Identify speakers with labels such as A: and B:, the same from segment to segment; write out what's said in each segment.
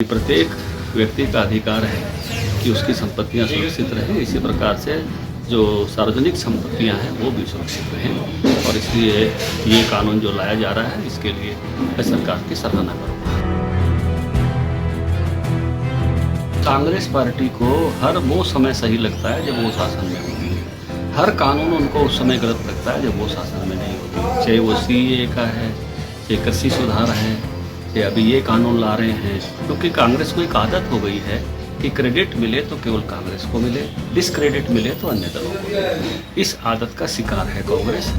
A: प्रत्येक व्यक्ति का अधिकार है कि उसकी संपत्तियां सुरक्षित रहें। इसी प्रकार से जो सार्वजनिक संपत्तियां हैं वो भी सुरक्षित रहें और इसलिए ये कानून जो लाया जा रहा है इसके लिए मैं सरकार की सराहना करूँगा। कांग्रेस पार्टी को हर वो समय सही लगता है जब वो शासन में होती है। हर कानून उनको उस समय गलत लगता है जब वो शासन में नहीं होती, चाहे वो सीएए का है, चाहे कृषि सुधार है, चाहे अभी ये कानून ला रहे हैं। क्योंकि कांग्रेस को एक आदत हो गई है कि क्रेडिट मिले तो केवल कांग्रेस को मिले, डिसक्रेडिट मिले तो अन्य दलों को मिले। इस आदत का शिकार है कांग्रेस।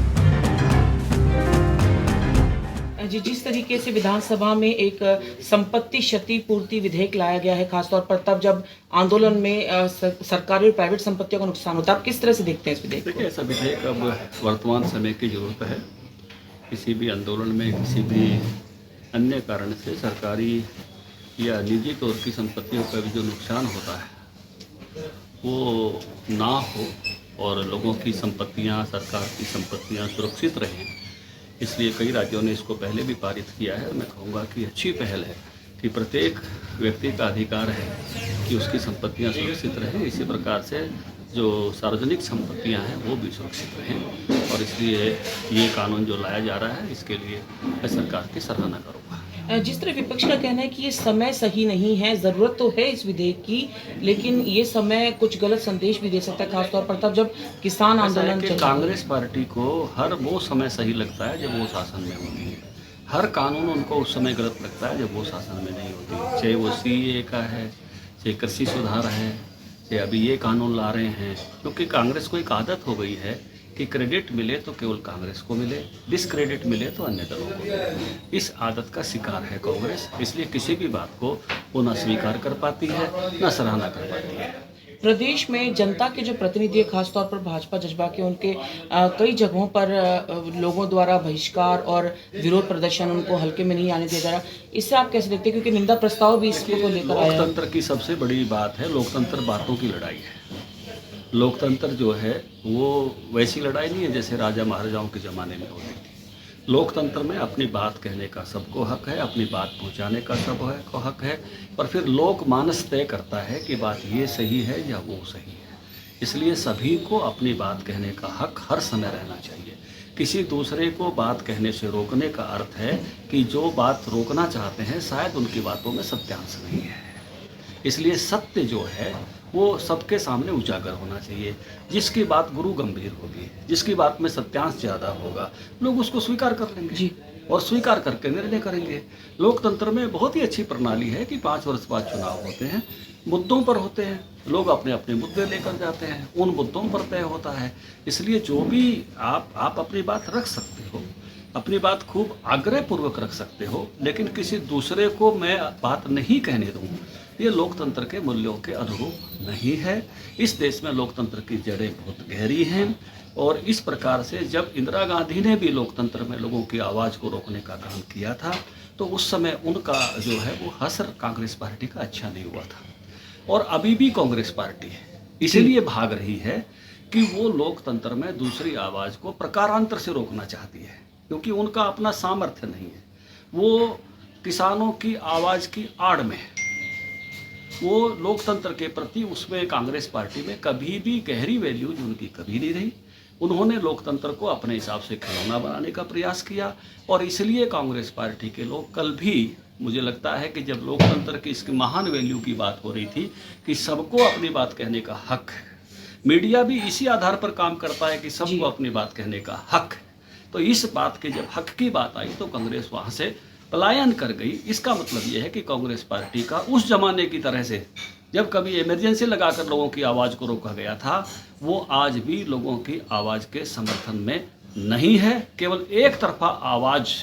B: जी, जिस तरीके से विधानसभा में एक संपत्ति क्षतिपूर्ति विधेयक लाया गया है, खासतौर पर तब जब आंदोलन में सरकारी और प्राइवेट संपत्तियों का नुकसान होता है, आप किस तरह से देखते हैं इस विधेयक को?
A: देखिए, ऐसा विधेयक अब वर्तमान समय की जरूरत है। किसी भी आंदोलन में किसी भी अन्य कारण से सरकारी या निजी तौर की संपत्तियों का भी जो नुकसान होता है वो ना हो और लोगों की संपत्तियां, सरकार की संपत्तियां सुरक्षित रहें। इसलिए कई राज्यों ने इसको पहले भी पारित किया है। मैं कहूँगा कि अच्छी पहल है कि प्रत्येक व्यक्ति का अधिकार है कि उसकी संपत्तियां सुरक्षित रहें। इसी प्रकार से जो सार्वजनिक संपत्तियां हैं वो भी सुरक्षित रहें और इसलिए ये कानून जो लाया जा रहा है इसके लिए मैं सरकार की सराहना करूँगा।
B: जिस तरह विपक्ष का कहना है कि ये समय सही नहीं है, ज़रूरत तो है इस विधेयक की, लेकिन ये समय कुछ गलत संदेश भी दे सकता है, खासतौर पर तब जब किसान आंदोलन चल।
A: कांग्रेस पार्टी को हर वो समय सही लगता है जब वो शासन में होती है। हर कानून उनको उस समय गलत लगता है जब वो शासन में नहीं होती, चाहे वो सीएए का है, चाहे कृषि सुधार है, चाहे अभी ये कानून ला रहे हैं। क्योंकि कांग्रेस को एक आदत हो गई है कि क्रेडिट मिले तो केवल कांग्रेस को मिले, डिसक्रेडिट मिले तो अन्य दलों को मिले। इस आदत का शिकार है कांग्रेस, इसलिए किसी भी बात को वो न स्वीकार कर पाती है न सराहना कर पाती है।
B: प्रदेश में जनता के जो प्रतिनिधि है, खासतौर पर भाजपा जज्बा के, उनके कई जगहों पर लोगों द्वारा बहिष्कार और विरोध प्रदर्शन, उनको हल्के में नहीं आने दिया जा रहा। इससे आप कैसे देखते हैं, क्योंकि निंदा प्रस्ताव भी इसको लेकर आया है?
A: लोकतंत्र की सबसे बड़ी बात है, लोकतंत्र बातों की लड़ाई है। लोकतंत्र जो है वो वैसी लड़ाई नहीं है जैसे राजा महाराजाओं के ज़माने में होती थी। लोकतंत्र में अपनी बात कहने का सबको हक है, अपनी बात पहुंचाने का सबको हक है, पर फिर लोकमानस तय करता है कि बात ये सही है या वो सही है। इसलिए सभी को अपनी बात कहने का हक हर समय रहना चाहिए। किसी दूसरे को बात कहने से रोकने का अर्थ है कि जो बात रोकना चाहते हैं शायद उनकी बातों में सत्यांश नहीं है। इसलिए सत्य जो है वो सबके सामने उजागर होना चाहिए। जिसकी बात गुरु गंभीर होगी, जिसकी बात में सत्यांश ज़्यादा होगा, लोग उसको स्वीकार कर लेंगे जी, और स्वीकार करके निर्णय करेंगे। लोकतंत्र में बहुत ही अच्छी प्रणाली है कि 5 वर्ष बाद चुनाव होते हैं, मुद्दों पर होते हैं, लोग अपने अपने मुद्दे लेकर जाते हैं, उन मुद्दों पर तय होता है। इसलिए जो भी आप अपनी बात रख सकते हो, अपनी बात खूब आग्रहपूर्वक रख सकते हो, लेकिन किसी दूसरे को मैं बात नहीं कहने दूँ, ये लोकतंत्र के मूल्यों के अनुरूप नहीं है। इस देश में लोकतंत्र की जड़ें बहुत गहरी हैं और इस प्रकार से जब इंदिरा गांधी ने भी लोकतंत्र में लोगों की आवाज़ को रोकने का काम किया था तो उस समय उनका जो है वो असर कांग्रेस पार्टी का अच्छा नहीं हुआ था। और अभी भी कांग्रेस पार्टी इसीलिए भाग रही है कि वो लोकतंत्र में दूसरी आवाज़ को प्रकारांतर से रोकना चाहती है, क्योंकि उनका अपना सामर्थ्य नहीं है। वो किसानों की आवाज़ की आड़ में है। वो लोकतंत्र के प्रति उसमें कांग्रेस पार्टी में कभी भी गहरी वैल्यूज उनकी कभी नहीं रही। उन्होंने लोकतंत्र को अपने हिसाब से खिलौना बनाने का प्रयास किया और इसलिए कांग्रेस पार्टी के लोग कल भी, मुझे लगता है कि जब लोकतंत्र की इसकी महान वैल्यू की बात हो रही थी कि सबको अपनी बात कहने का हक है, मीडिया भी इसी आधार पर काम करता है कि सबको अपनी बात कहने का हक है, तो इस बात के जब हक की बात आई तो कांग्रेस वहाँ से पलायन कर गई। इसका मतलब यह है कि कांग्रेस पार्टी का उस जमाने की तरह से जब कभी इमरजेंसी लगाकर लोगों की आवाज़ को रोका गया था, वो आज भी लोगों की आवाज़ के समर्थन में नहीं है। केवल एक तरफा आवाज़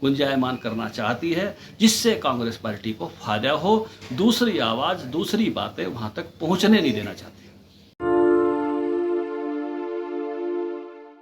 A: गुंजायमान करना चाहती है जिससे कांग्रेस पार्टी को फायदा हो, दूसरी आवाज़, दूसरी बातें वहाँ तक पहुँचने नहीं देना चाहती।